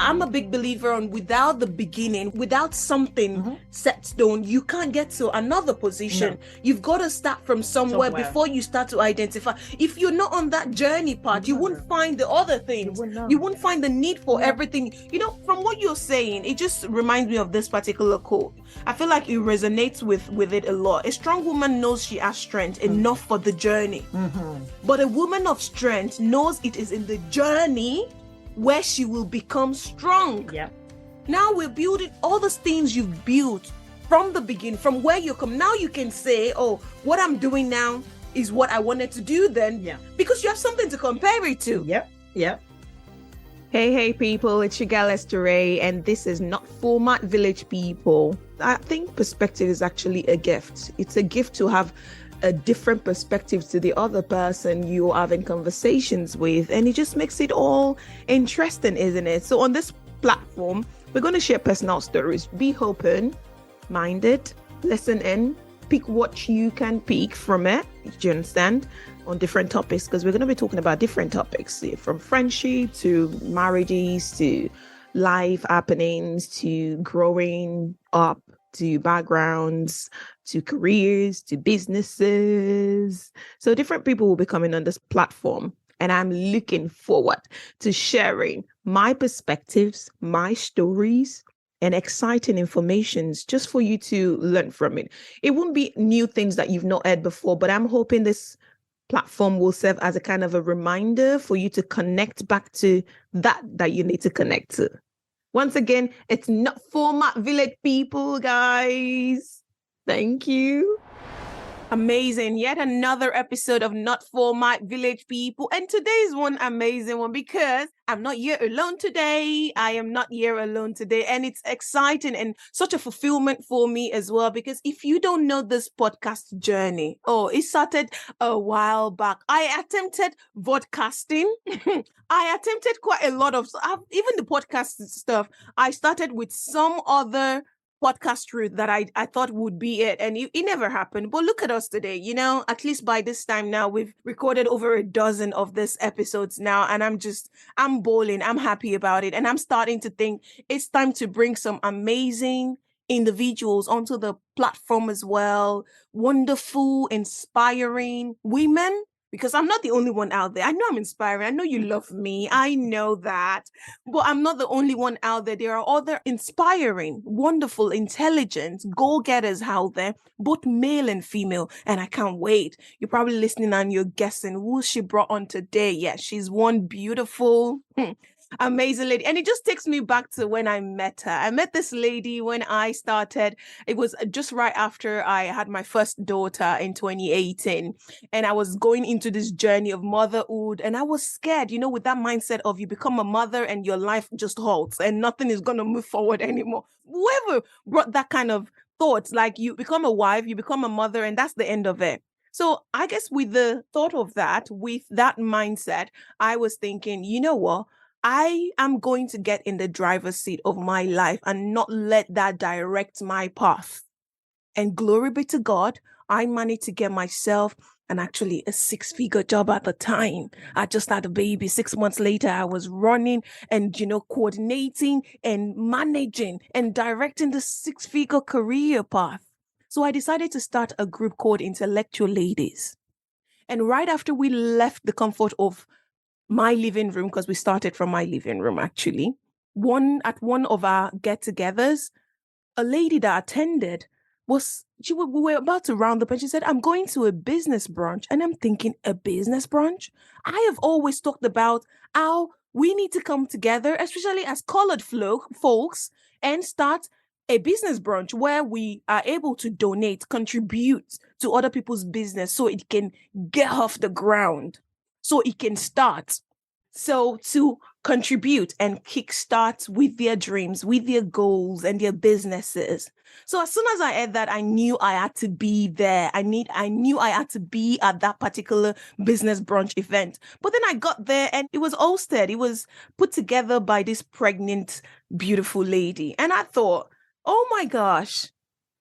I'm a big believer on without the beginning, without something set stone, you can't get to another position. No. You've got to start from somewhere before you start to identify. If you're not on that journey part, you wouldn't find the other things. You wouldn't find the need for everything. You know, from what you're saying, it just reminds me of this particular quote. I feel like it resonates with it a lot. A strong woman knows she has strength enough for the journey. But a woman of strength knows it is in the journey where she will become strong. Now we're building all those things you've built from the beginning, from where you come. Now you can say, oh, what I'm doing now is what I wanted to do then. Because you have something to compare it to. Hey people, it's your girl Esther Ray, and this is Not Format Village People. I think perspective is actually a gift. It's a gift to have a different perspective to the other person you're having conversations with, and it just makes it all interesting, isn't it? So on this platform, we're going to share personal stories. Be open-minded, listen in, pick what you can pick from it, do you understand, on different topics, because we're going to be talking about different topics, from friendship to marriages to life happenings to growing up to backgrounds, to careers, to businesses. So different people will be coming on this platform, and I'm looking forward to sharing my perspectives, my stories, and exciting informations just for you to learn from it. It won't be new things that you've not heard before, but I'm hoping this platform will serve as a kind of a reminder for you to connect back to that you need to connect to. Once again, it's Not Format Village People, guys. Thank you. Amazing. Yet another episode of Not Format Village People. And today's one amazing one because I'm not here alone today. I am not here alone today. And it's exciting and such a fulfillment for me as well. Because if you don't know this podcast journey, it started a while back. I attempted vodcasting. I attempted quite a lot of, even the podcast stuff. I started with some other podcast route that I thought would be it, and it never happened. But look at us today, at least by this time now, we've recorded over a dozen of these episodes now, and I'm bowling. I'm happy about it, and I'm starting to think it's time to bring some amazing individuals onto the platform as well. Wonderful, inspiring women. Because I'm not the only one out there. I know I'm inspiring. I know you love me. I know that. But I'm not the only one out there. There are other inspiring, wonderful, intelligent go-getters out there, both male and female. And I can't wait. You're probably listening and you're guessing who she brought on today. Yeah, she's one beautiful, amazing lady. And it just takes me back to when I met her. I met this lady when I started. It was just right after I had my first daughter in 2018. And I was going into this journey of motherhood. And I was scared, with that mindset of you become a mother and your life just halts and nothing is going to move forward anymore. Whoever brought that kind of thoughts, like you become a wife, you become a mother, and that's the end of it. So I guess with the thought of that, with that mindset, I was thinking, you know what? I am going to get in the driver's seat of my life and not let that direct my path. And glory be to God, I managed to get myself actually a 6-figure job at the time. I just had a baby. 6 months later, I was running and, coordinating and managing and directing the 6-figure career path. So I decided to start a group called Intellectual Ladies. And right after we left the comfort of my living room, because we started from my living room, actually, one of our get-togethers, a lady that attended we were about to round up and she said, I'm going to a business brunch. And I'm thinking, a business brunch? I have always talked about how we need to come together, especially as colored folks, and start a business brunch where we are able to donate, contribute to other people's business so it can get off the ground, so it can start. So to contribute and kickstart with their dreams, with their goals and their businesses. So as soon as I heard that, I knew I had to be there. I knew I had to be at that particular business brunch event. But then I got there and it was hosted. It was put together by this pregnant, beautiful lady. And I thought, oh my gosh,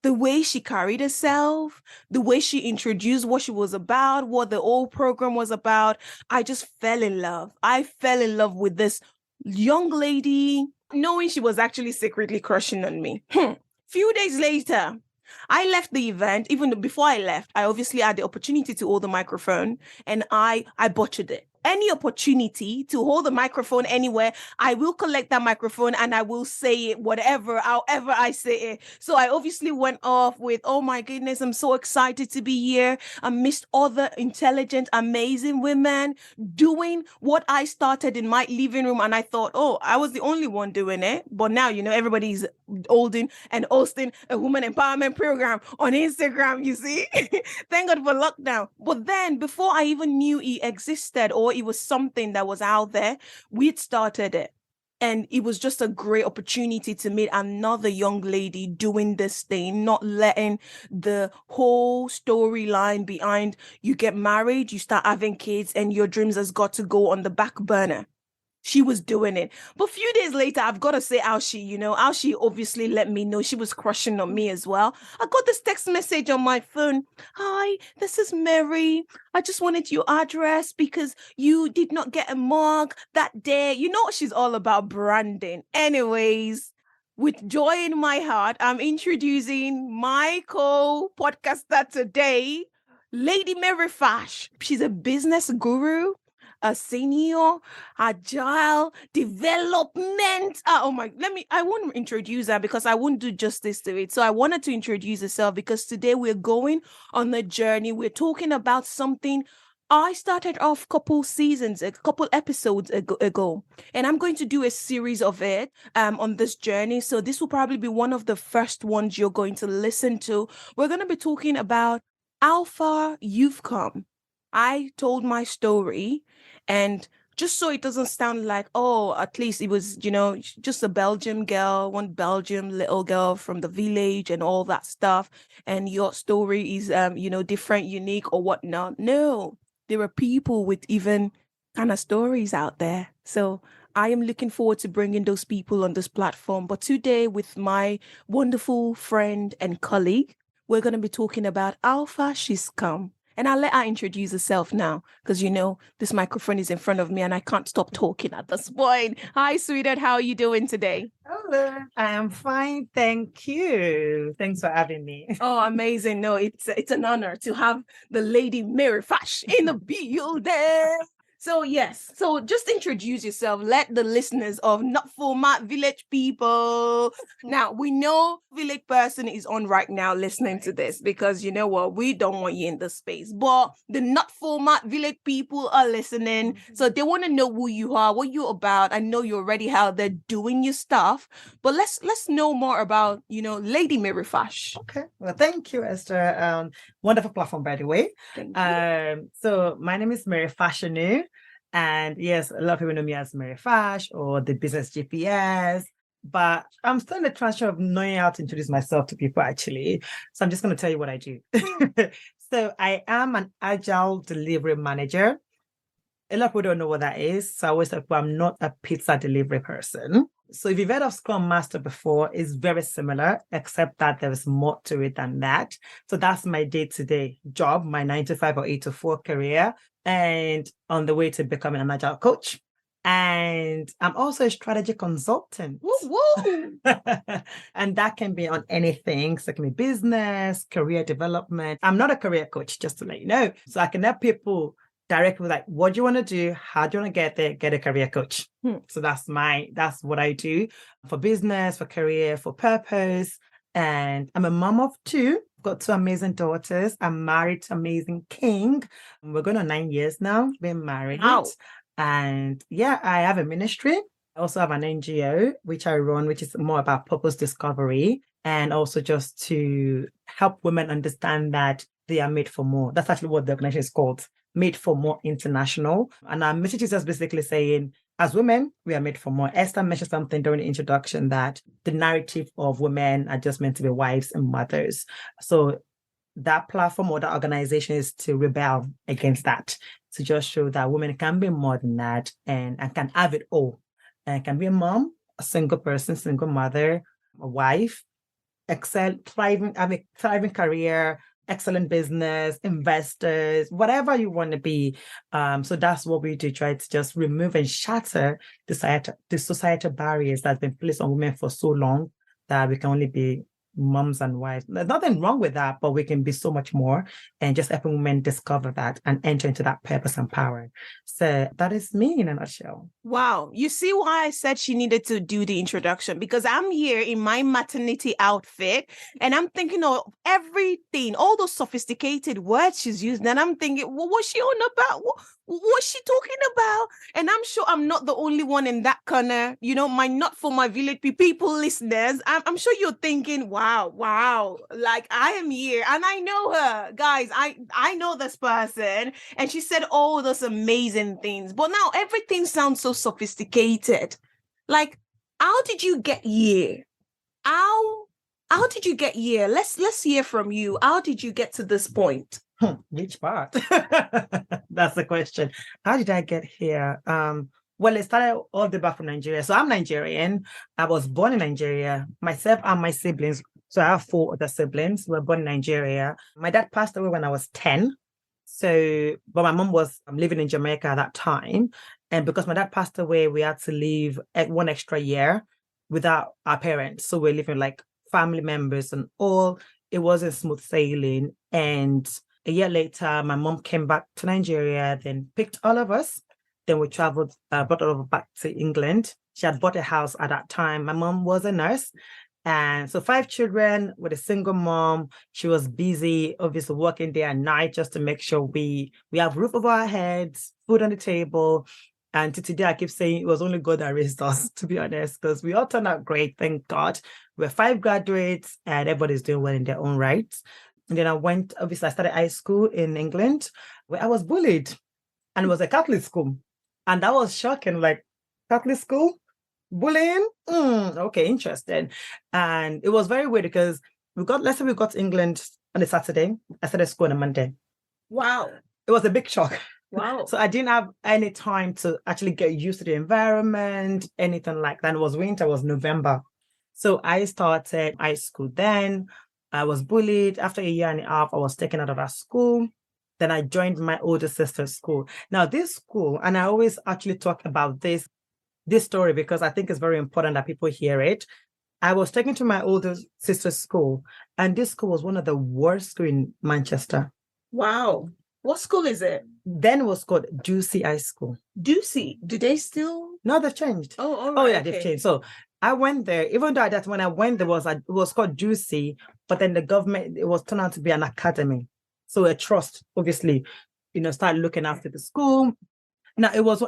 the way she carried herself, the way she introduced what she was about, what the whole program was about, I just fell in love. I fell in love with this young lady knowing she was actually secretly crushing on me. Few days later, I left the event. Even before I left, I obviously had the opportunity to hold the microphone, and I butchered it. Any opportunity to hold the microphone anywhere, I will collect that microphone and I will say it, however I say it. So I obviously went off with, oh my goodness, I'm so excited to be here amidst other intelligent, amazing women doing what I started in my living room. And I thought, oh, I was the only one doing it. But now, everybody's holding and hosting a woman empowerment program on Instagram, you see. Thank God for lockdown. But then before I even knew it existed or it was something that was out there, we'd started it. And it was just a great opportunity to meet another young lady doing this thing, not letting the whole storyline behind you get married, you start having kids, and your dreams has got to go on the back burner. She was doing it. But a few days later, I've got to say how she obviously let me know she was crushing on me as well. I got this text message on my phone. Hi, this is Mary. I just wanted your address because you did not get a mug that day. You know what she's all about, branding. Anyways, with joy in my heart, I'm introducing my co-podcaster today, Lady Maryfash. She's a business guru, a senior, agile, development. I won't introduce her because I won't do justice to it. So I wanted to introduce herself because today we're going on a journey. We're talking about something I started off a couple episodes ago, and I'm going to do a series of it on this journey. So this will probably be one of the first ones you're going to listen to. We're going to be talking about how far you've come. I told my story, and just so it doesn't sound like, oh, at least it was, just a Belgian girl, one Belgian little girl from the village and all that stuff. And your story is, different, unique or whatnot. No, there are people with even kind of stories out there. So I am looking forward to bringing those people on this platform. But today, with my wonderful friend and colleague, we're going to be talking about how far she's come. And I'll let her introduce herself now because, this microphone is in front of me and I can't stop talking at this point. Hi, sweetheart. How are you doing today? Hello. I am fine. Thank you. Thanks for having me. Oh, amazing. No, it's an honor to have the Lady Maryfash in the building. So yes, so just introduce yourself. Let the listeners of Not Format Village people. Now, we know Village person is on right now listening to this because you know what? We don't want you in the space. But the Not Format Village people are listening. So they want to know who you are, what you're about. I know you're already out there doing your stuff. But let's know more about, Lady Maryfash. Okay. Well, thank you, Esther. Wonderful platform, by the way. Thank you. So my name is Maryfash. And yes, a lot of people know me as Maryfash or the business GPS, but I'm still in the transition of knowing how to introduce myself to people, actually. So I'm just going to tell you what I do. So I am an agile delivery manager. A lot of people don't know what that is. So I always tell people I'm not a pizza delivery person. So if you've heard of Scrum Master before, it's very similar, except that there is more to it than that. So that's my day-to-day job, my 9 to 5 or 8 to 4 career, and on the way to becoming an agile coach. And I'm also a strategy consultant. Woo-woo. And that can be on anything. So it can be business, career development. I'm not a career coach, just to let you know. So I can help people directly like, what do you want to do? How do you want to get there? Get a career coach. So that's what I do for business, for career, for purpose. And I'm a mom of 2. I've got 2 amazing daughters. I'm married to amazing king. We're going on 9 years now, being married. Wow. And yeah, I have a ministry. I also have an NGO, which I run, which is more about purpose discovery. And also just to help women understand that they are made for more. That's actually what the organization is called. Made for More International. And our message is just basically saying, as women, we are made for more. Esther mentioned something during the introduction that the narrative of women are just meant to be wives and mothers. So that platform or that organization is to rebel against that, to just show that women can be more than that and can have it all. And can be a mom, a single person, single mother, a wife, excel, thriving, have a thriving career, excellent business, investors, whatever you want to be. So that's what we do, try to just remove and shatter the societal barriers that's been placed on women for so long that we can only be moms and wives. There's nothing wrong with that, but we can be so much more, and just helping women discover that and enter into that purpose and power. So that is me in a nutshell. Wow. You see why I said she needed to do the introduction? Because I'm here in my maternity outfit and I'm thinking of everything, all those sophisticated words she's using. And I'm thinking, well, what's she on about? What's she talking about? And I'm sure I'm not the only one in that corner. You know, my not for my village people listeners. I'm sure you're thinking, wow, like I am here and I know her. Guys, I know this person. And she said all those amazing things. But now everything sounds so sophisticated. Like, how did you get here? How did you get here? Let's hear from you. How did you get to this point? Which part? That's the question. How did I get here? Well, it started all the way back from Nigeria. So I'm Nigerian. I was born in Nigeria. Myself and my siblings. So I have 4 other siblings who were born in Nigeria. My dad passed away when I was 10. So, but my mom was living in Jamaica at that time. And because my dad passed away, we had to leave 1 extra year without our parents. So we're living like family members and all. It wasn't smooth sailing. And a year later, my mom came back to Nigeria, then picked all of us. Then we traveled, brought all of us back to England. She had bought a house at that time. My mom was a nurse. And so 5 children with a single mom. She was busy, obviously working day and night just to make sure we have roof over our heads, food on the table. And to today, I keep saying it was only God that raised us, to be honest, because we all turned out great, thank God. We're 5 graduates and everybody's doing well in their own right. And then I started high school in England where I was bullied, and it was a Catholic school. And that was shocking, like Catholic school? Bullying? Okay, interesting. And it was very weird because we got to England on a Saturday. I started school on a Monday. Wow. It was a big shock. Wow. So I didn't have any time to actually get used to the environment, anything like that. It was winter, it was November. So I started high school then. I was bullied. After a year and a half, I was taken out of that school. Then I joined my older sister's school. Now this school, and I always actually talk about this story because I think it's very important that people hear it. I was taken to my older sister's school, and this school was one of the worst schools in Manchester. Wow. What school is it? Then it was called Ducey High School. Ducey? Do they still? No, they've changed. Oh, all right. Oh, yeah, they've changed. So I went there, even though that when I went, it was called Ducey, but then the government, it was turned out to be an academy. So a trust, obviously, started looking after the school. Now, it was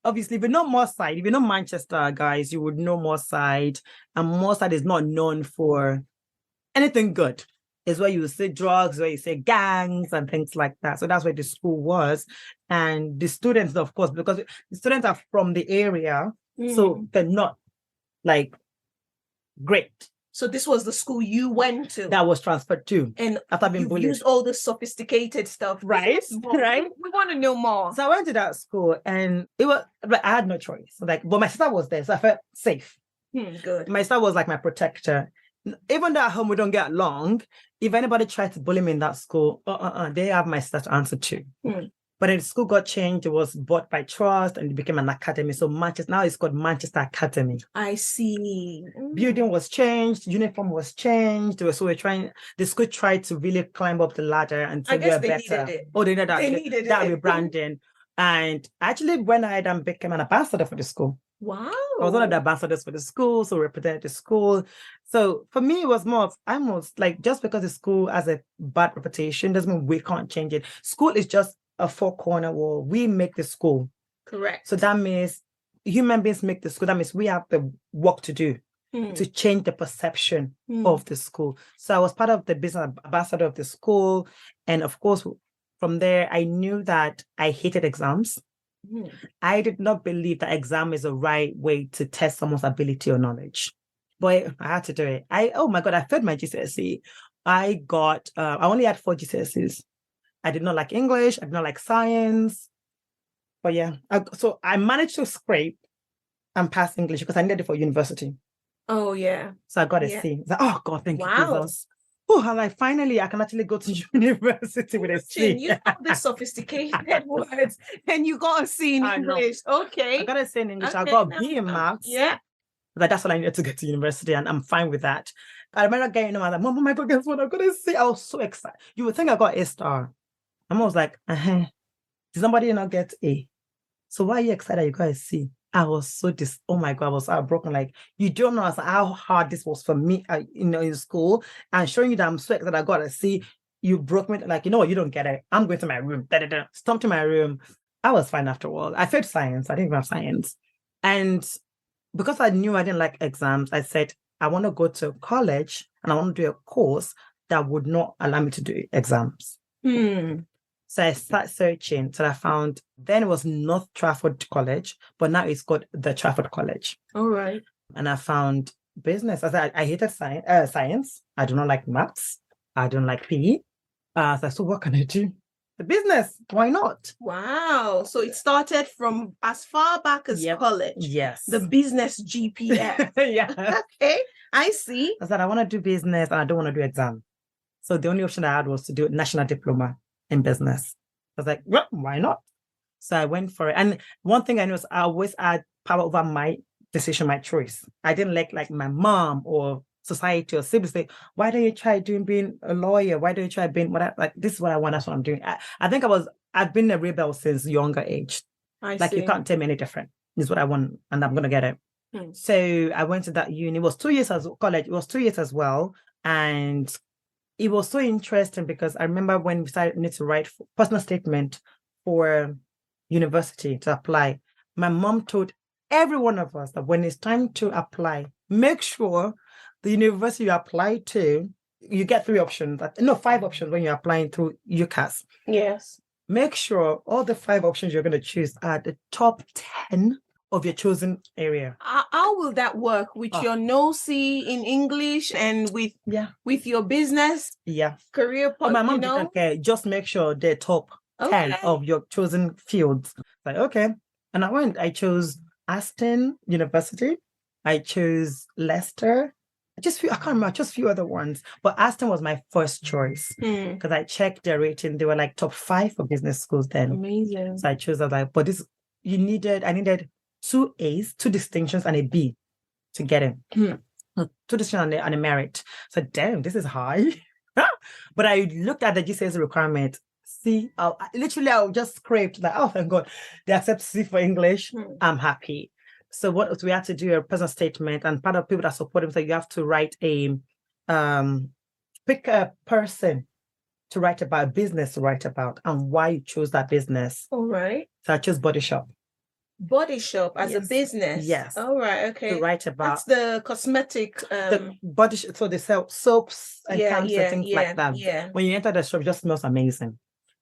obviously, if you know Moorside, if you know Manchester, guys, you would know Moorside. And Moorside is not known for anything good. It's where you see drugs, where you see gangs and things like that. So that's where the school was. And the students, of course, because the students are from the area, so they're not like great. So this was the school you went to? That was transferred to. And after being bullied. Used all the sophisticated stuff. Right? Right? We want to know more. So I went to that school and I had no choice. But my sister was there, so I felt safe. Good. My sister was like my protector. Even though at home we don't get along, if anybody tried to bully me in that school, they have my sister to answer to. But then the school got changed. It was bought by trust and it became an academy. So Manchester, now it's called Manchester Academy. I see. Building was changed, uniform was changed. So the school tried to really climb up the ladder and to be better. Needed it. Oh, they needed that rebranding. And I actually went ahead and became an ambassador for the school. Wow. I was one of the ambassadors for the school, so represented the school. So for me, it was more of almost like just because the school has a bad reputation doesn't mean we can't change it. School is just a 4-corner wall. We make the school. Correct. So that means human beings make the school. That means we have the work to do to change the perception of the school. So I was part of the business ambassador of the school. And of course, from there, I knew that I hated exams. I did not believe that exam is the right way to test someone's ability or knowledge. But I had to do it. Oh my God, I failed my GCSE. I only had 4 GCSEs. I did not like English. I did not like science. But yeah, so I managed to scrape and pass English because I needed it for university. Oh, yeah. So I got a C. I was like, oh God, thank you, Jesus. oh, I'm like, finally, I can actually go to university with a C. You have the sophisticated words and you got a C in English. Okay. I got a C in English. Okay, I got a B in maths. Yeah. Like, that's what I needed to get to university, and I'm fine with that. I remember getting home, I was like, Mom, oh my God, guess what? I'm going to see. I was so excited. You would think I got a star. My mom was like, did somebody not get A? So why are you excited you got a C? I was so oh my God, I was heartbroken. Like, you don't know how hard this was for me, in school, and showing you that I'm so excited I got a C. You broke me. Like, you know what? You don't get it. I'm going to my room. Stomp to my room. I was fine after all. I failed science. I didn't even have science. And because I knew I didn't like exams, I said, I want to go to college and I want to do a course that would not allow me to do exams. So I started searching till I found, then it was North Trafford College, but now it's called the Trafford College. All right. And I found business. I said, I hated science. I do not like maths. I don't like PE. So what can I do? The business. Why not? Wow. So it started from as far back as college. Yes. The business GPS. Yeah. Okay. I see. I said, I want to do business and I don't want to do exam. So the only option I had was to do a national diploma in business. I was like, well, why not? So I went for it. And one thing I know is I always had power over my decision, my choice. I didn't like my mom or society or siblings say, why don't you try being a lawyer? Why don't you try being like this is what I want, that's what I'm doing. I think I've been a rebel since younger age. I see. You can't tell me any different. This is what I want and I'm gonna get it. So I went to that uni. It was 2 years as college, it was 2 years as well. And it was so interesting because I remember when we need to write personal statement for university to apply. My mom told every one of us that when it's time to apply, make sure the university you apply to, you get 5 options when you're applying through UCAS. Yes. Make sure all the 5 options you're going to choose are the top 10 of your chosen area. How will that work with your NOC in English and with your business? Yeah. Career. My mom didn't care. Just make sure they're top 10 of your chosen fields. Like, okay. And I chose Aston University. I chose Leicester. I can't remember, just a few other ones. But Aston was my first choice because I checked their rating. They were like top 5 for business schools then. Amazing. So I chose that. But I needed 2 A's, 2 distinctions, and a B to get in. 2 distinctions and a merit. So damn, this is high. But I looked at the GCSE requirement. C, I'll just scraped like, oh, thank God, they accept C for English. I'm happy. So what we had to do a personal statement, and part of people that support him, so you have to write pick a person to write about, a business to write about, and why you chose that business. All right. So I chose Body Shop. Body Shop as a business. Yes. All right. Okay. To write about. That's the cosmetic. The body shop. So they sell soaps and things like that. Yeah. When you enter the shop, it just smells amazing.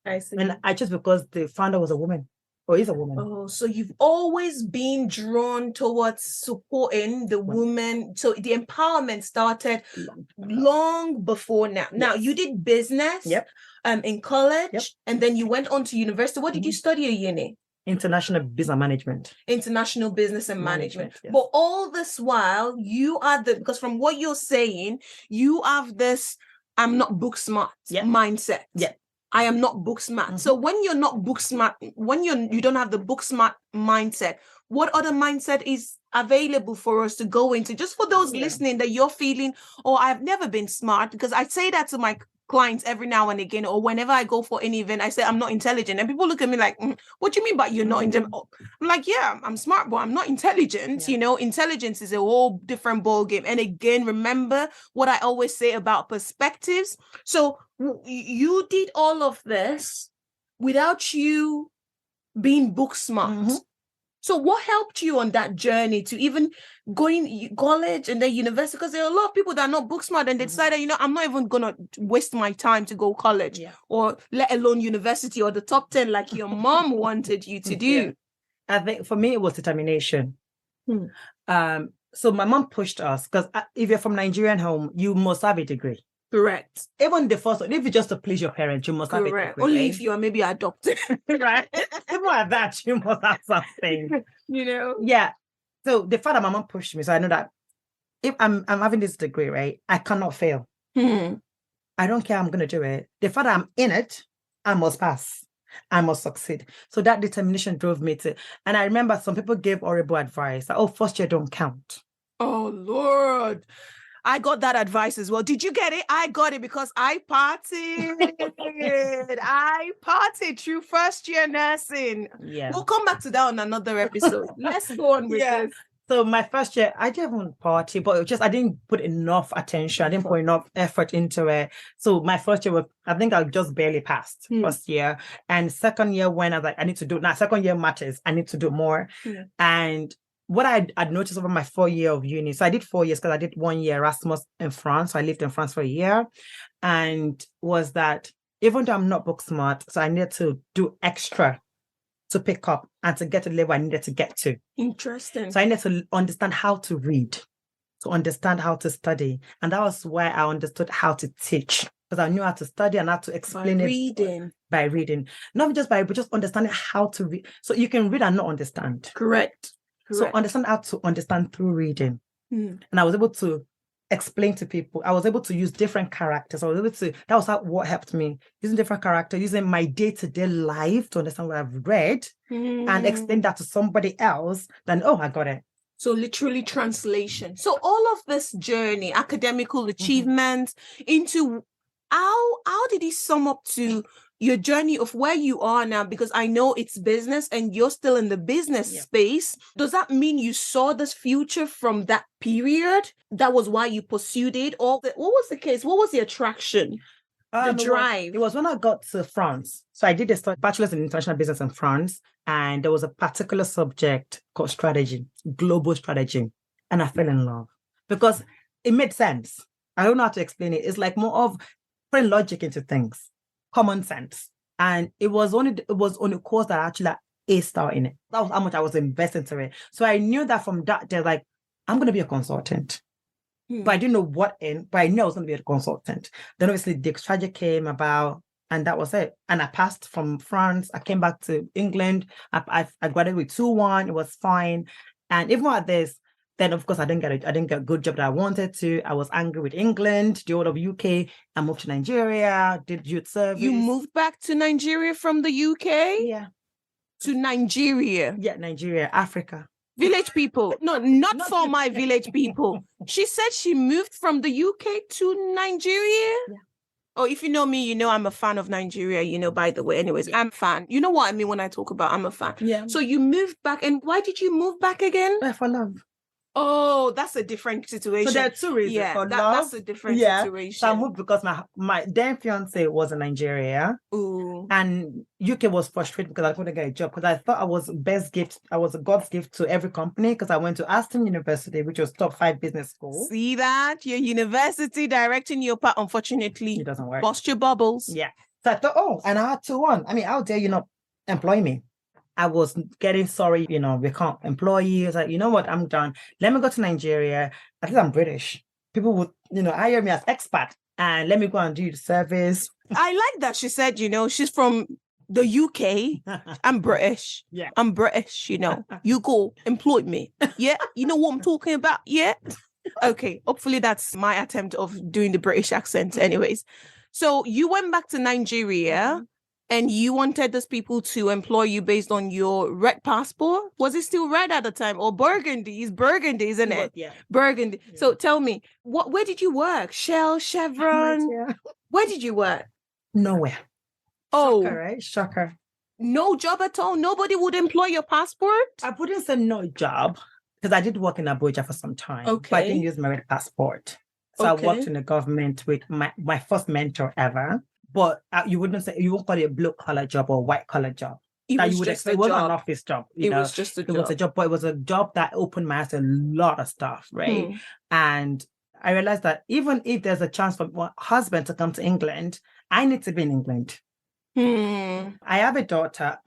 I see. And I just because the founder was a woman. Or is a woman. Oh, so you've always been drawn towards supporting the woman. So the empowerment started long before now. Now you did business in college, and then you went on to university. What did you study at uni? International Business Management. International Business and Management. Yes. But all this while, you are because from what you're saying, you have this I'm not book smart mindset. Yeah. I am not book smart. So when you're not book smart, when you don't have the book smart mindset, what other mindset is available for us to go into? Just for those listening that you're feeling, I've never been smart, because I say that to my clients every now and again, or whenever I go for any event, I say I'm not intelligent, and people look at me like, what do you mean by you're not intelligent? I'm like, yeah, I'm smart, but I'm not intelligent. Intelligence is a whole different ball game. And again, remember what I always say about perspectives. So you did all of this without you being book smart. So what helped you on that journey to even going college and then university? Because there are a lot of people that are not book smart and they decided, I'm not even going to waste my time to go college or let alone university or the top 10 like your mom wanted you to do. I think for me, it was determination. So my mom pushed us because if you're from Nigerian home, you must have a degree. Correct. Even the first one, if you just to please your parents, you must have a degree. Only if you are maybe adopted. Right? Even at that, you must have something. Yeah. So the fact that my mom pushed me, so I know that if I'm having this degree, right, I cannot fail. I don't care, I'm going to do it. The fact that I'm in it, I must pass. I must succeed. So that determination drove me to, and I remember some people gave horrible advice. Like, oh, first year don't count. Oh, Lord. I got that advice as well. Did you get it? I got it because I partied. I partied through first year nursing. Yeah. We'll come back to that on another episode. Let's go on with this. So my first year, I didn't even party, but it was just, I didn't put enough attention. I didn't put enough effort into it. So my first year was, I think I just barely passed first year. And second year, when I was like, I need to do, now second year matters. I need to do more. And what I'd noticed over my 4 year of uni, so I did 4 years because I did 1 year Erasmus in France. So I lived in France for a year, and was that even though I'm not book smart, so I needed to do extra to pick up and to get to the level I needed to get to. Interesting. So I needed to understand how to read, to understand how to study. And that was why I understood how to teach, because I knew how to study and how to explain by reading. Not just but just understanding how to read. So you can read and not understand. Correct. So understand how to understand through reading. And I was able to explain to people. I was able to use different characters. That was what helped me. Using different characters, using my day-to-day life to understand what I've read and explain that to somebody else. Then, oh, I got it. So literally translation. So all of this journey, academical achievements into how did it sum up to your journey of where you are now? Because I know it's business and you're still in the business space. Does that mean you saw this future from that period? That was why you pursued it? Or what was the case? What was the attraction? The drive? It was when I got to France. So I did a bachelor's in international business in France. And there was a particular subject called strategy, global strategy. And I fell in love because it made sense. I don't know how to explain it. It's like more of putting logic into things. Common sense. And it was on a course that I actually aced out in it. That was how much I was investing into it. So I knew that from that day, like, I'm going to be a consultant. But I didn't know what but I knew I was going to be a consultant. Then obviously the strategy came about, and that was it. And I passed from France. I came back to England. I graduated with 2-1. It was fine. And even at this, then of course I didn't get a good job that I wanted to. I was angry with England, the whole of UK. I moved to Nigeria, did youth service. You moved back to Nigeria from the UK? Yeah. To Nigeria? Yeah, Nigeria, Africa. Village people. No, not for my village people. She said she moved from the UK to Nigeria? Yeah. Oh, if you know me, you know I'm a fan of Nigeria, by the way. Anyways, I'm a fan. You know what I mean when I talk about I'm a fan. Yeah. So you moved back, and why did you move back again? For love. Oh, that's a different situation. So there are two reasons. Yeah, for love. That's a different situation. So I moved because my then fiance was in Nigeria. Ooh. And UK was frustrated because I couldn't get a job, because I thought I was best gift. I was a God's gift to every company, because I went to Aston University, which was top 5 business school. See that? Your university directing your path, unfortunately, it doesn't work. Bust your bubbles. Yeah. So I thought, and I had 2-1. I mean, how dare you not employ me? I was getting sorry, we can't employ you. I was like, you know what? I'm done. Let me go to Nigeria. At least I'm British. People would, hire me as expat, and let me go and do the service. I like that she said, she's from the UK. I'm British. Yeah. I'm British, You go employ me. Yeah. You know what I'm talking about? Yeah. Okay. Hopefully that's my attempt of doing the British accent anyways. So you went back to Nigeria. And you wanted those people to employ you based on your red passport? Was it still red at the time? Or burgundy? It's burgundy, isn't it? Yeah. Burgundy. Yeah. So tell me, where did you work? Shell, Chevron? Yeah. Where did you work? Nowhere. Oh. Shocker, right? Shocker. No job at all? Nobody would employ your passport? I wouldn't say no job, because I did work in Abuja for some time. Okay. But I didn't use my red passport. So I worked in the government with my first mentor ever. But you won't call it a blue collar job or white collar job. It was an office job. It was just a job. It was a job, but it was a job that opened my eyes to a lot of stuff, right? And I realized that even if there's a chance for my husband to come to England, I need to be in England. I have a daughter.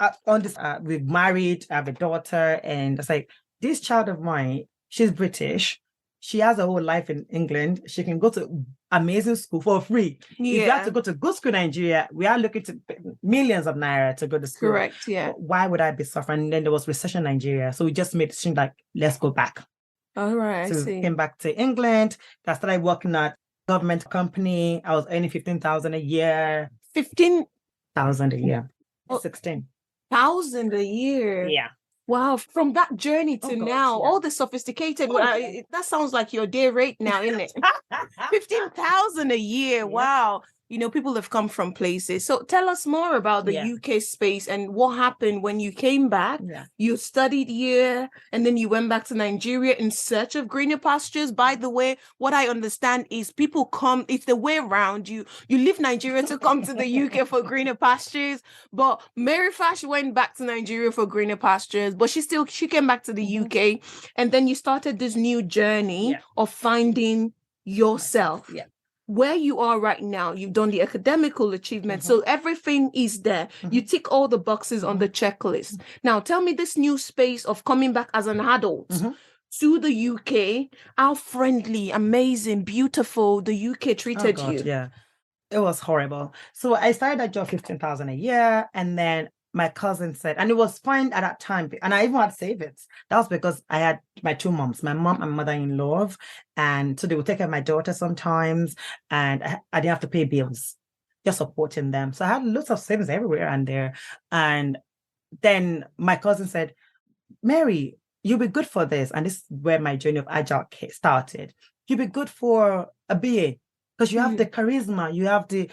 We've married. I have a daughter, and it's like, this child of mine, she's British. She has a whole life in England. She can go to amazing school for free. Yeah. If you have to go to good school in Nigeria, we are looking to millions of naira to go to school. Correct, yeah. Why would I be suffering? And then there was recession in Nigeria. So we just made the decision, like, let's go back. All right, so we came back to England. I started working at government company. I was earning 15,000 a year. 15,000 a year. 16,000 a year. Yeah. Wow, from that journey to gosh, now, yeah. all the sophisticated, that sounds like your day rate now, isn't it? 15,000 a year. Yeah. Wow. People have come from places. So tell us more about the UK space and what happened when you came back. Yeah. You studied here and then you went back to Nigeria in search of greener pastures. By the way, what I understand is people come, it's the way around. You leave Nigeria to come to the UK for greener pastures. But Maryfash went back to Nigeria for greener pastures, but she came back to the UK. And then you started this new journey of finding yourself. Yeah. Where you are right now, you've done the academical achievement. So everything is there. You tick all the boxes on the checklist. Now, tell me this new space of coming back as an adult to the UK, how friendly, amazing, beautiful the UK treated you. Yeah. It was horrible. So I started that job 15,000 a year, and then my cousin said, and it was fine at that time, and I even had savings. That was because I had my two moms, my mom and mother-in-law, and so they would take care of my daughter sometimes, and I didn't have to pay bills, just supporting them. So I had lots of savings everywhere and there. And then my cousin said, Mary, you'll be good for this. And this is where my journey of Agile started. You'll be good for a BA because you have the charisma, you have the,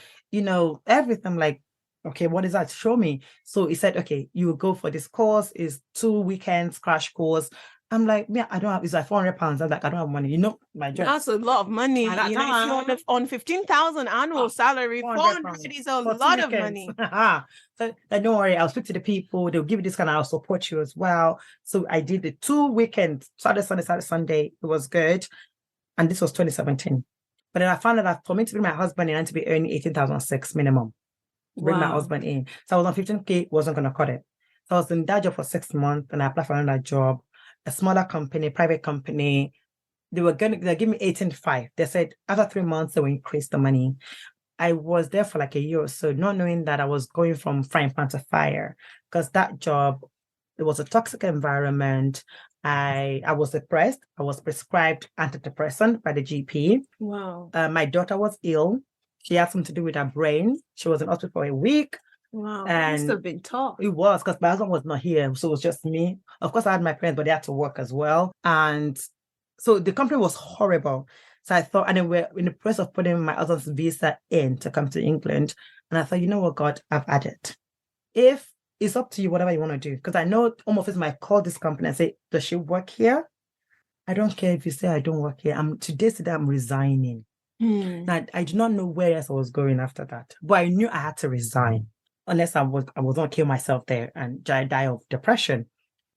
everything. Like, okay, what is that? Show me. So he said, okay, you will go for this course. It's 2 weekends crash course. I'm like, yeah, I don't have, it's like £400. I'm like, I don't have money. My job. That's a lot of money. If you're on 15,000 annual salary, 400 is a lot of money. So don't worry, I'll speak to the people. They'll give you this kind of, I'll support you as well. So I did the 2 weekends, Saturday, Sunday. It was good. And this was 2017. But then I found out that for me to bring my husband in, I had to be earning 18,006 minimum. Bring my husband in. So I was on 15K, wasn't going to cut it. So I was in that job for 6 months and I applied for another job. A smaller company, private company, they give me 18.5. They said after 3 months they will increase the money. I was there for like a year or so, not knowing that I was going from frying pan to fire, because that job, it was a toxic environment. I was depressed. I was prescribed antidepressant by the GP. Wow. My daughter was ill. She had something to do with her brain. She was in hospital for a week. Wow, that must have been tough. It was, because my husband was not here, so it was just me. Of course, I had my parents, but they had to work as well. And so the company was horrible. So I thought, and then we're in the process of putting my husband's visa in to come to England. And I thought, you know what, God, I've had it. If it's up to you, whatever you want to do, because I know Home Office might call this company and say, does she work here? I don't care if you say I don't work here. Today I'm resigning. Now, I do not know where else I was going after that, but I knew I had to resign. Unless I was going to kill myself there and die of depression.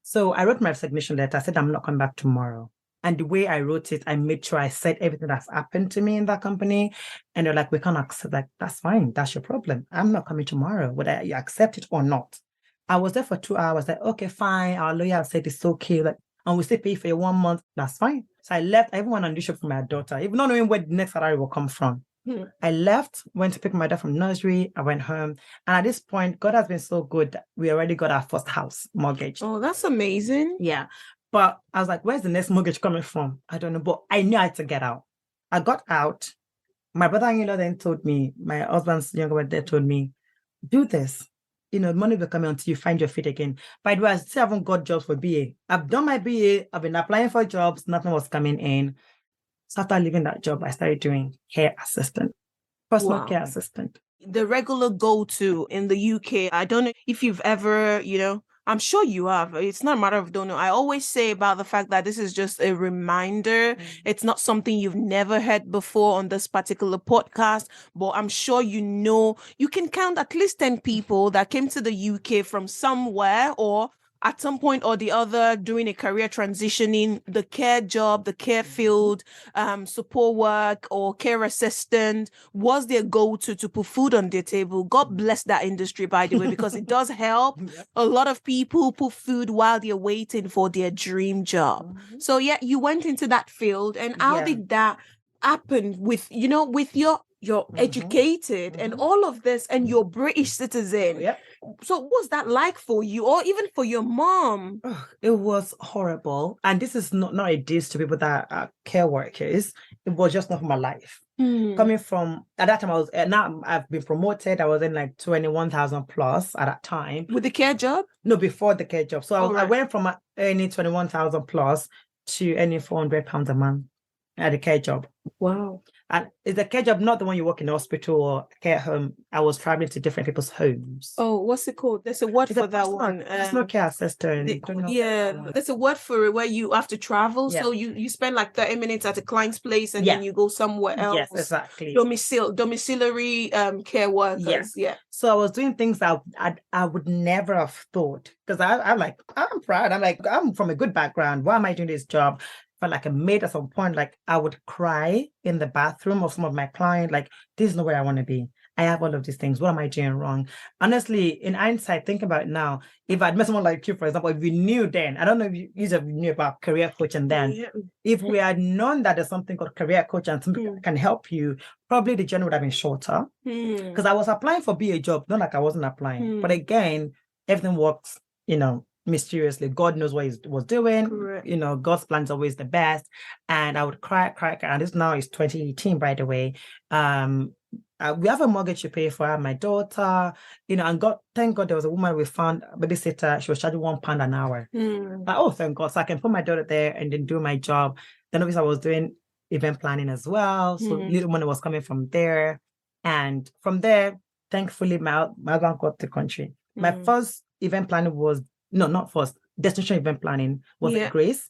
So I wrote my resignation letter. I said, I'm not coming back tomorrow. And the way I wrote it, I made sure I said everything that's happened to me in that company. And they're like, we can't accept that. That's fine. That's your problem. I'm not coming tomorrow, whether you accept it or not. I was there for 2 hours. Like, okay, fine. Our lawyer said it's okay. Like, and we still pay for you 1 month. That's fine. So I left. I even went on audition for my daughter, even not knowing where the next salary will come from. I left, went to pick my dad from nursery. I went home. And at this point, God has been so good that we already got our first house mortgage. Oh, that's amazing. Yeah. But I was like, where's the next mortgage coming from? I don't know. But I knew I had to get out. I got out. My brother-in-law then told me, my husband's younger brother told me, do this. Money will come until you find your feet again. By the way, I still haven't got jobs for BA. I've done my BA. I've been applying for jobs. Nothing was coming in. So after leaving that job, I started doing care assistant, personal care assistant. The regular go-to in the UK. I don't know if you've ever, I'm sure you have. It's not a matter of don't know. I always say about the fact that this is just a reminder. It's not something you've never heard before on this particular podcast, but I'm sure you can count at least 10 people that came to the UK from somewhere or at some point or the other doing a career transitioning, the care job, the care field, support work or care assistant was their go-to to put food on their table. God bless that industry, by the way, because it does help a lot of people put food while they're waiting for their dream job. So yeah, you went into that field, and how did that happen with your you're educated and all of this, and you're British citizen. Yep. So what was that like for you, or even for your mom? Oh, it was horrible. And this is not a diss to people that are care workers. It was just not for my life. Coming from, at that time, I was, now I've been promoted. I was in like 21,000 plus at that time. With the care job? No, before the care job. So I right. went from earning 21,000 plus to earning £400 a month at the care job. Wow. And is the care job not the one you work in the hospital or care home? I was traveling to different people's homes. Oh, what's it called? There's a word for that one. Personal care assistant. There's a word for it where you have to travel. Yeah. So you spend like 30 minutes at a client's place and then you go somewhere else. Yes, exactly. Domiciliary care workers. Yeah. So I was doing things that I would never have thought, because I'm proud. I'm from a good background. Why am I doing this job? Felt like a maid at some point. Like, I would cry in the bathroom of some of my clients. Like, this is not where I want to be. I have all of these things. What am I doing wrong? Honestly, in hindsight, think about it now. If I'd met someone like you, for example, if we knew then, I don't know if you knew about career coaching then. If we had known that there's something called career coach and something that can help you, probably the journey would have been shorter. Because I was applying for BA job, not like I wasn't applying. But again, everything works, mysteriously. God knows what he was doing. Correct. God's plan is always the best. And I would cry. And this now is 2018, by the way. We have a mortgage to pay for. I have my daughter, and thank God there was a woman we found, a babysitter. She was charging £1 an hour. But thank God. So I can put my daughter there and then do my job. Then obviously I was doing event planning as well. So little money was coming from there. And from there, thankfully, my husband got the country. My first event planning was, not first, destination event planning was at Grace.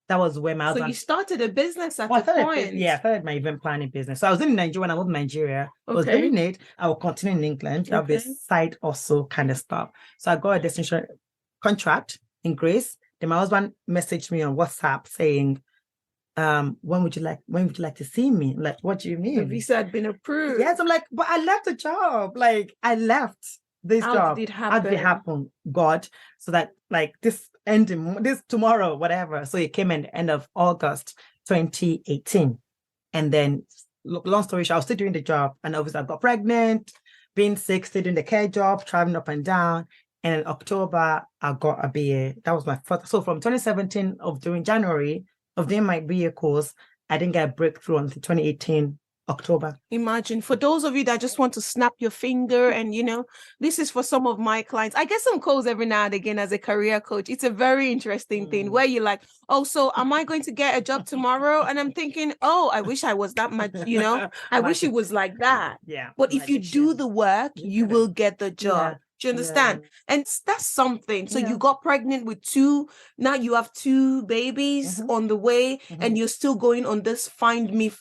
That was where my husband... So you started a business at the point? I started my event planning business. So I was in Nigeria when I moved to Nigeria. I was doing it. I will continue in England. I'll be side also kind of stuff. So I got a destination contract in Grace. Then my husband messaged me on WhatsApp saying, when would you like to see me? Like, what do you mean? The visa had been approved. Yes, I'm like, but I left the job. Like, I left this job. How did it happen? God. So that like this tomorrow, whatever. So it came in the end of August 2018. And then, long story short, I was still doing the job. And obviously I got pregnant, being sick, still doing the care job, traveling up and down. And in October, I got a BA. That was my first. So from 2017 of doing January of doing my BA course, I didn't get a breakthrough until 2018 October. Imagine, for those of you that just want to snap your finger, and this is for some of my clients. I get some calls every now and again as a career coach. It's a very interesting thing where you're like, oh, so am I going to get a job tomorrow? And I'm thinking, oh, I wish I was that much, I wish it was like that. Yeah. But if you do the work, you will get the job. Yeah. Do you understand? Yeah. And that's something. So you got pregnant with 2. Now you have 2 babies on the way, and you're still going on this find me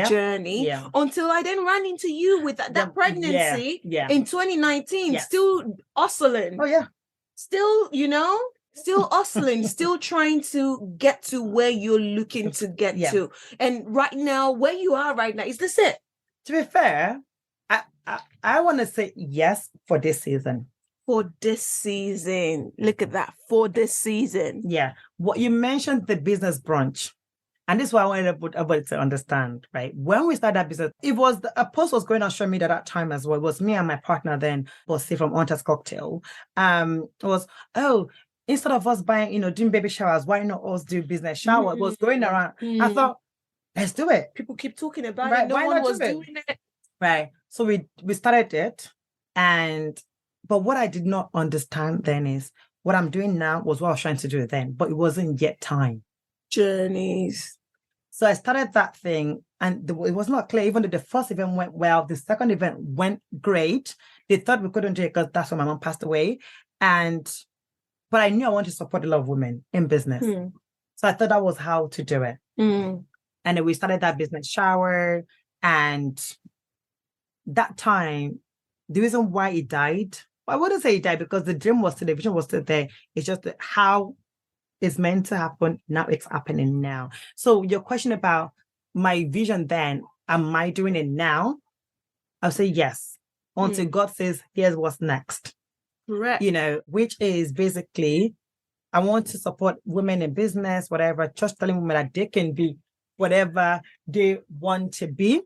journey until I then ran into you with that pregnancy in 2019, still hustling. Oh, yeah. Still, still hustling, still trying to get to where you're looking to get to. And right now, where you are right now, is this it? To be fair, I want to say yes for this season. For this season. Look at that. For this season. Yeah. What you mentioned, the business brunch. And this is what I wanted everybody to understand, right? When we started that business, it was a post was going on social media at that time as well. It was me and my partner then, Bossy from Hunter's Cocktail. It was, instead of us buying, doing baby showers, why not us do business shower? It was going around. I thought, let's do it. People keep talking about it. No one was doing it. Right. So we started it. But what I did not understand then is what I'm doing now was what I was trying to do then, but it wasn't yet time. Journeys. So I started that thing, and it was not clear. Even though the first event went well, the second event went great. They thought we couldn't do it because that's when my mom passed away. But I knew I wanted to support a lot of women in business. So I thought that was how to do it. And then we started that business shower, and that time, the reason why it died, I wouldn't say it died because the dream was still, the vision was still there. It's just that how it's meant to happen, now it's happening now. So your question about my vision then, am I doing it now? I'll say yes. Until God says, here's what's next. Correct. Which is basically, I want to support women in business, whatever, just telling women that they can be whatever they want to be.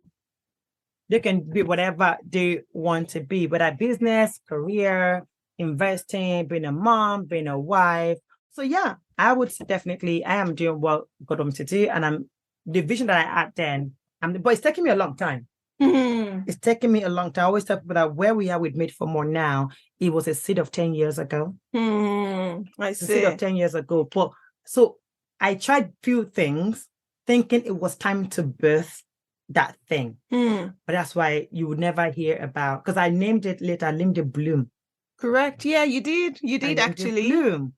They can be whatever they want to be, whether business, career, investing, being a mom, being a wife. So yeah, I would say definitely I am doing what God wants me to do. And I'm the vision that I had then. But it's taking me a long time. It's taking me a long time. I always tell people that where we are with Made for More now, it was a seed of 10 years ago. I A see. seed of 10 years ago. But so I tried few things thinking it was time to birth that thing. But that's why you would never hear about, because I named it later, I named it Bloom. Correct. Yeah, you did. You did actually. Bloom.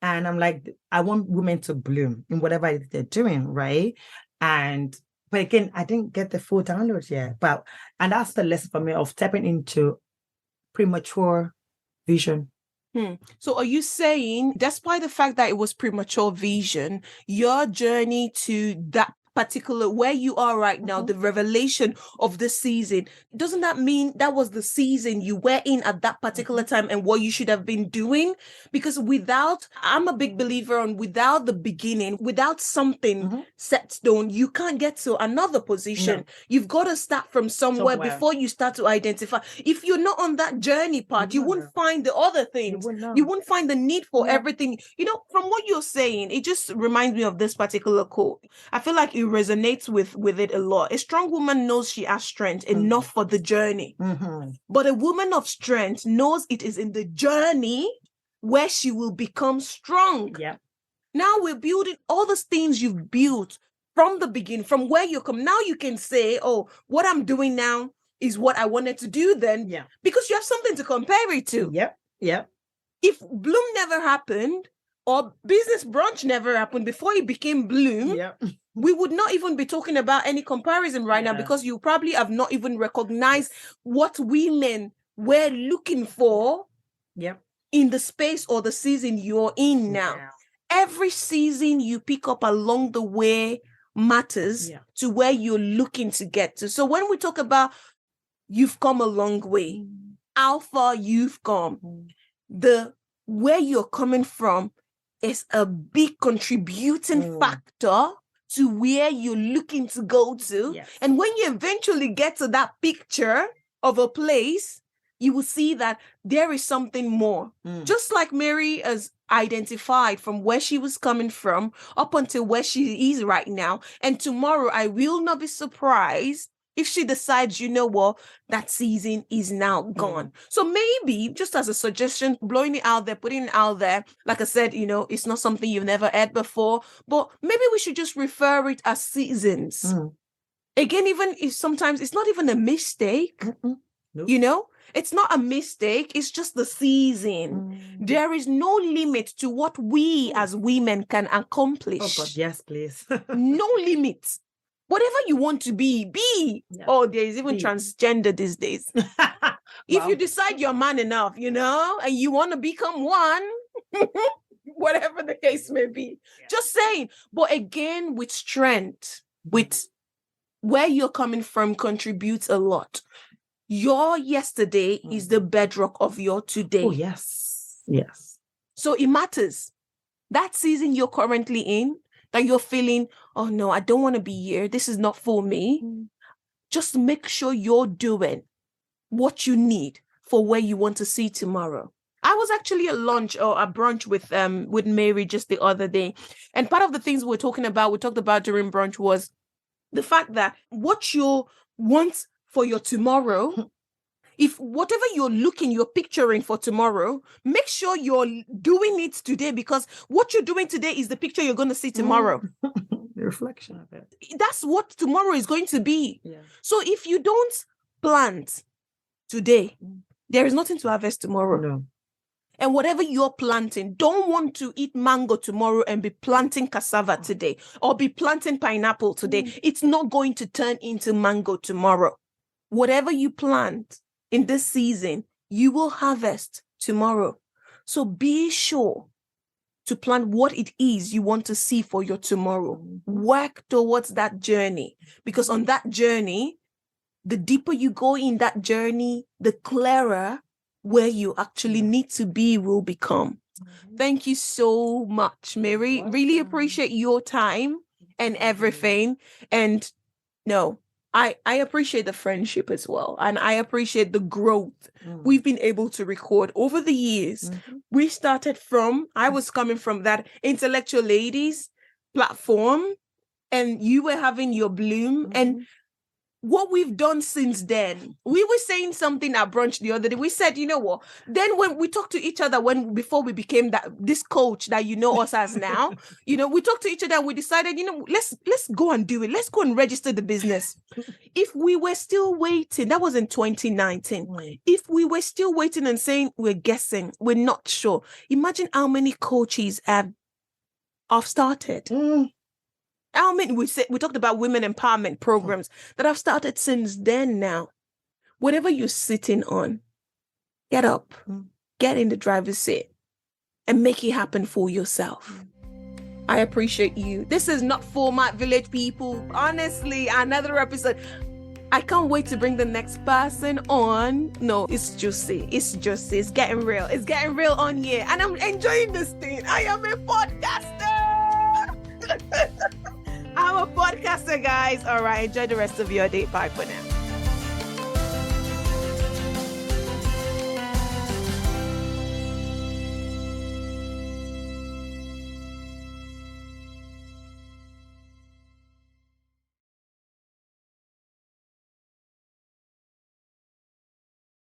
And I'm like, I want women to bloom in whatever it is they're doing, right? But again, I didn't get the full download yet. And that's the lesson for me of stepping into premature vision. So are you saying, despite the fact that it was premature vision, your journey to that particular where you are right now, the revelation of this season, doesn't that mean that was the season you were in at that particular time and what you should have been doing? Because I'm a big believer on without the beginning, without something set stone, you can't get to another position. No. You've got to start from somewhere before you start to identify. If you're not on that journey part, you wouldn't find the other things. You wouldn't find the need for everything. From what you're saying, it just reminds me of this particular quote. I feel like it resonates with it a lot. A strong woman knows she has strength enough for the journey. But a woman of strength knows it is in the journey where she will become strong. Now we're building all those things you've built from the beginning, from where you come. Now you can say, oh, what I'm doing now is what I wanted to do then. Because you have something to compare it to. If Bloom never happened, or business brunch never happened before it became Bloom, we would not even be talking about any comparison right now, because you probably have not even recognized what women were looking for in the space or the season you're in now. Every season you pick up along the way matters to where you're looking to get to. So when we talk about you've come a long way, how far you've come, where you're coming from is a big contributing factor to where you're looking to go to. And when you eventually get to that picture of a place, you will see that there is something more. Just like Mary has identified from where she was coming from up until where she is right now. And tomorrow, I will not be surprised if she decides, that season is now gone. So maybe, just as a suggestion, blowing it out there, putting it out there, like I said, it's not something you've never heard before, but maybe we should just refer it as seasons. Again, even if sometimes it's not even a mistake, nope. It's not a mistake. It's just the season. There is no limit to what we as women can accomplish. Oh God, yes, please. No limit. Whatever you want to be. Oh, there is even transgender these days. If you decide you're man enough, and you want to become one, whatever the case may be. Just saying. But again, with strength, with where you're coming from contributes a lot. Your yesterday is the bedrock of your today. Oh, yes. Yes. So it matters. That season you're currently in, that you're feeling, oh no, I don't want to be here. This is not for me. Just make sure you're doing what you need for where you want to see tomorrow. I was actually at lunch or a brunch with Mary just the other day. And part of the things we talked about during brunch was the fact that what you want for your tomorrow, if whatever you're picturing for tomorrow, make sure you're doing it today, because what you're doing today is the picture you're going to see tomorrow. The reflection of it. That's what tomorrow is going to be. So if you don't plant today, there is nothing to harvest tomorrow. No. And whatever you're planting, don't want to eat mango tomorrow and be planting cassava today, or be planting pineapple today. It's not going to turn into mango tomorrow. Whatever you plant in this season, you will harvest tomorrow. So be sure to plan what it is you want to see for your tomorrow. Work towards that journey, because on that journey, the deeper you go in that journey, the clearer where you actually need to be will become. Thank you so much, Mary. Really appreciate your time and everything. And no, I appreciate the friendship as well. And I appreciate the growth we've been able to record over the years. We started I was coming from that intellectual ladies platform, and you were having your bloom. And what we've done since then, we were saying something at brunch the other day. We said, you know what? Then when we talked to each other, before we became this coach that you know us as now, we talked to each other and we decided, let's go and do it. Let's go and register the business. If we were still waiting, that was in 2019. If we were still waiting and saying we're guessing, we're not sure. Imagine how many coaches have started. How many we talked about women empowerment programs that have started since then. Now, whatever you're sitting on, get up, get in the driver's seat, and make it happen for yourself. I appreciate you. This is not format, village people. Honestly, another episode. I can't wait to bring the next person on. No, it's juicy. It's juicy. It's getting real. It's getting real on here. And I'm enjoying this thing. I am a podcaster. I'm a podcaster, guys. All right. Enjoy the rest of your day. Bye for now.